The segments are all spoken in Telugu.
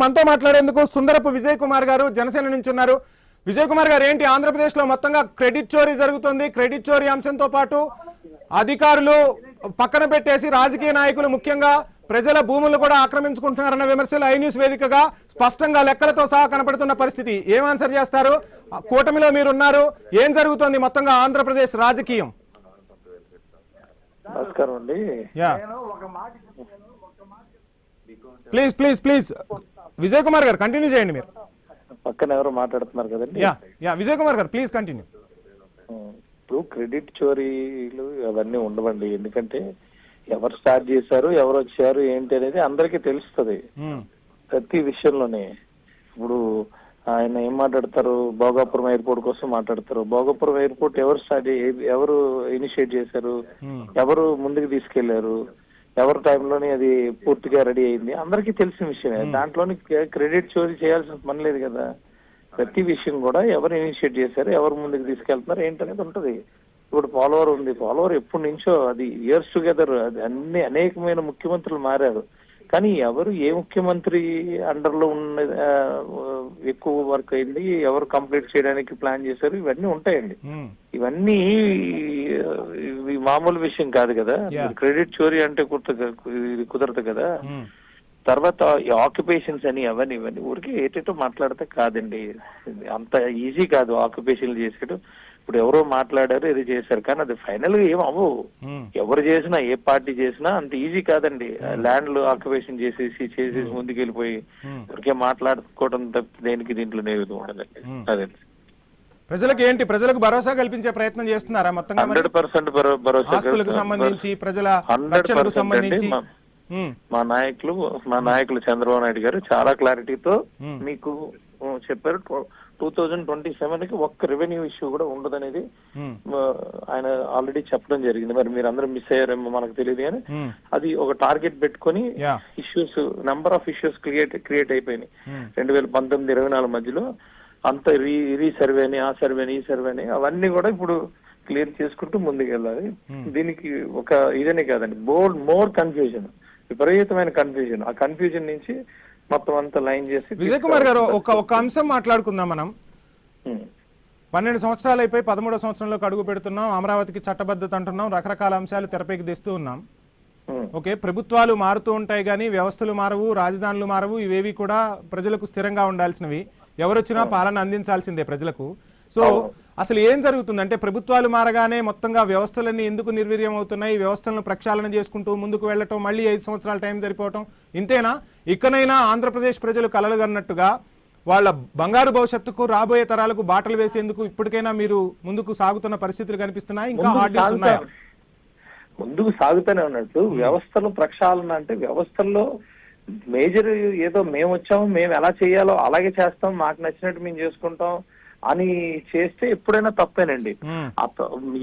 మనతో మాట్లాడేందుకు సుందరపు విజయ్ కుమార్ గారు జనసేన నుంచి ఉన్నారు. విజయ్ కుమార్ గారు, ఏంటి ఆంధ్రప్రదేశ్ లో మొత్తంగా క్రెడిట్ చోరీ జరుగుతుంది. క్రెడిట్ చోరీ అంశంతో పాటు అధికారులు పక్కన పెట్టేసి రాజకీయ నాయకులు ముఖ్యంగా ప్రజల భూములు కూడా ఆక్రమించుకుంటున్నారన్న విమర్శలు ఐ న్యూస్ వేదికగా స్పష్టంగా లెక్కలతో సహా కనపడుతున్న పరిస్థితి. ఏం ఆన్సర్ చేస్తారు? కూటమిలో మీరున్నారు, ఏం జరుగుతోంది మొత్తంగా ఆంధ్రప్రదేశ్ రాజకీయం? నమస్కారం అండి. Please please please Vijay Kumar గారు కంటిన్యూ చేయండి. మీరు పక్కన ఎవరు మాట్లాడుతున్నారు కదండి. విజయ్ కుమార్ గారు ప్లీజ్ కంటిన్యూ. ఇప్పుడు క్రెడిట్ చోరీలు అవన్నీ ఉండవండి. ఎందుకంటే ఎవరు స్టార్ట్ చేశారు, ఎవరు వచ్చారు, ఏంటి అనేది అందరికీ తెలుస్తుంది ప్రతి విషయంలోనే. ఇప్పుడు ఆయన ఏం మాట్లాడతారు, భోగాపురం ఎయిర్పోర్ట్ కోసం మాట్లాడతారు. భోగాపురం ఎయిర్పోర్ట్ ఎవరు ఇనిషియేట్ చేశారు, ఎవరు ముందుకు తీసుకెళ్లారు, ఎవరి టైంలోనే అది పూర్తిగా రెడీ అయింది, అందరికీ తెలిసిన విషయమే. దాంట్లోని క్రెడిట్ చోరీ చేయాల్సిన పని లేదు కదా. ప్రతి విషయం కూడా ఎవరు ఇనిషియేట్ చేశారు, ఎవరు ముందుకు తీసుకెళ్తున్నారు ఏంటనేది ఉంటది. ఇప్పుడు పోలవరం ఉంది, పోలవరం ఎప్పటి నుంచో అది ఇయర్స్ టుగెదర్, అది అనేకమైన ముఖ్యమంత్రులు మారారు. కానీ ఎవరు ఏ ముఖ్యమంత్రి అండర్ లో ఉన్న ఎక్కువ వర్క్ అయింది, ఎవరు కంప్లీట్ చేయడానికి ప్లాన్ చేశారు, ఇవన్నీ ఉంటాయండి. ఇవన్నీ మామూలు విషయం కాదు కదా. క్రెడిట్ చోరీ అంటే కుదరదు కదా. తర్వాత ఆక్యుపేషన్స్ అని అవన్నీ ఇవన్నీ ఊరికి ఏటేటో మాట్లాడితే కాదండి, అంత ఈజీ కాదు ఆక్యుపేషన్లు చేసేటం. ఇప్పుడు ఎవరో మాట్లాడారు, ఇది చేశారు, కానీ అది ఫైనల్ గా ఏమవు. ఎవరు చేసినా, ఏ పార్టీ చేసినా అంత ఈజీ కాదండి. ల్యాండ్లు ఆక్యుపేషన్ చేసేసి ముందుకు వెళ్ళిపోయి ఊరికే మాట్లాడుకోవడం తప్ప దేనికి దీంట్లో నేరుగా ఉండదండి. అదే ప్రజలకు ఏంటి, ప్రజలకు భరోసా కల్పించే ప్రయత్నం చేస్తున్నారా? మొత్తంగా 100% భరోసా సంబంధించి ప్రజల 100% సంబంధించి మా నాయకులు చంద్రబాబు నాయుడు గారు చాలా క్లారిటీతో మీకు చెప్పారు. 2027 కి ఒక్క రెవెన్యూ ఇష్యూ కూడా ఉండదనేది ఆయన ఆల్రెడీ చెప్పడం జరిగింది. మరి మీరు అందరూ మిస్ అయ్యారేమో మనకు తెలియదు, కానీ అది ఒక టార్గెట్ పెట్టుకొని issues, number of issues create అయిపోయినాయి 2019-24 మధ్యలో. అంత రీసర్వేని, ఆ సర్వేని, ఈ సర్వేని అవన్నీ కూడా ఇప్పుడు క్లియర్ చేసుకుంటూ ముందుకు వెళ్ళాలి. దీనికి ఒక ఇదనే కాదండి, మోర్ కన్ఫ్యూజన్, విపరీతమైన కన్ఫ్యూజన్. ఆ కన్ఫ్యూజన్ నుంచి మొత్తం అంతా లైన్ చేసి. విజయ్ కుమార్ గారు, ఒక అంశం మాట్లాడుకుందాం మనం. 12 సంవత్సరాలు అయిపోయి 13వ సంవత్సరంలోకి అడుగు పెడుతున్నాం. అమరావతికి చట్టబద్ధత అంటున్నాం, రకరకాల అంశాలు తెరపైకి తెస్తూ ఉన్నాం. ఓకే, ప్రభుత్వాలు మారుతూ ఉంటాయి కానీ వ్యవస్థలు మారవు, రాజధానులు మారవు. ఇవేవి కూడా ప్రజలకు స్థిరంగా ఉండాల్సినవి. ఎవరొచ్చినా పాలన అందించాల్సిందే ప్రజలకు. సో అసలు ఏం జరుగుతుందంటే, ప్రభుత్వాలు మారగానే మొత్తంగా వ్యవస్థలన్నీ ఎందుకు నిర్వీర్యం అవుతున్నాయి? వ్యవస్థలను ప్రక్షాళన చేసుకుంటూ ముందుకు వెళ్ళటం, మళ్ళీ 5 సంవత్సరాల టైం సరిపోవటం, ఇంతేనా? ఇకనైనా ఆంధ్రప్రదేశ్ ప్రజలు కలలుగన్నట్టుగా వాళ్ళ బంగారు భవిష్యత్తుకు, రాబోయే తరాలకు బాటలు వేసేందుకు ఇప్పటికైనా మీరు ముందుకు సాగుతున్న పరిస్థితులు కనిపిస్తున్నాయి? ఇంకా హార్డీస్ ఉన్నాయా? ముందుకు సాగుతూనే ఉన్నట్టు వ్యవస్థలు ప్రక్షాళన అంటే, వ్యవస్థల్లో మేజర్ ఏదో మేము వచ్చాము, మేము ఎలా చేయాలో అలాగే చేస్తాం, మాకు నచ్చినట్టు మేము చేసుకుంటాం అని చేస్తే ఎప్పుడైనా తప్పేనండి.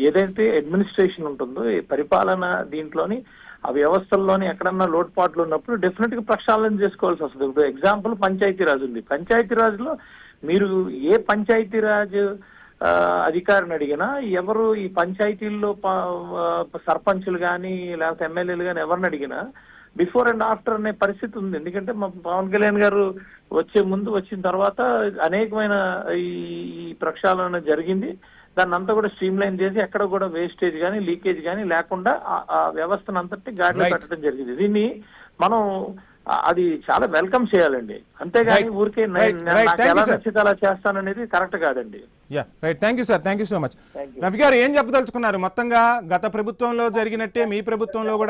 ఏదైతే అడ్మినిస్ట్రేషన్ ఉంటుందో, పరిపాలన దీంట్లోని ఆ వ్యవస్థల్లోని ఎక్కడన్నా లోటుపాట్లు ఉన్నప్పుడు డెఫినెట్ గా ప్రక్షాళన చేసుకోవాల్సి వస్తుంది. ఇప్పుడు ఎగ్జాంపుల్ పంచాయతీరాజ్ ఉంది. పంచాయతీరాజ్ లో మీరు ఏ పంచాయతీరాజ్ అధికారిని అడిగినా, ఎవరు ఈ పంచాయతీల్లో సర్పంచులు కానీ లేకపోతే ఎమ్మెల్యేలు కానీ ఎవరిని అడిగినా బిఫోర్ అండ్ ఆఫ్టర్ అనే పరిస్థితి ఉంది. ఎందుకంటే మా పవన్ కళ్యాణ్ గారు వచ్చిన తర్వాత అనేకమైన ఈ ప్రక్షాళన జరిగింది. దాన్ని అంతా కూడా స్ట్రీమ్ లైన్ చేసి ఎక్కడ కూడా వేస్టేజ్ కానీ లీకేజ్ కానీ లేకుండా ఆ వ్యవస్థను అంతటి గాడిలో పెట్టడం జరిగింది. దీన్ని మనం అది చాలా వెల్కమ్ చేయాలండి. అంతేగాని ఊరికే నాకు ఎలా నచ్చితే అలా చేస్తాననేది కరెక్ట్ కాదండి. Thank you sir, thank you so much. Ravi గారు ఏం చెప్పదలుచుకున్నారు? మొత్తంగా గత ప్రభుత్వంలో జరిగినట్టే మీ ప్రభుత్వంలో కూడా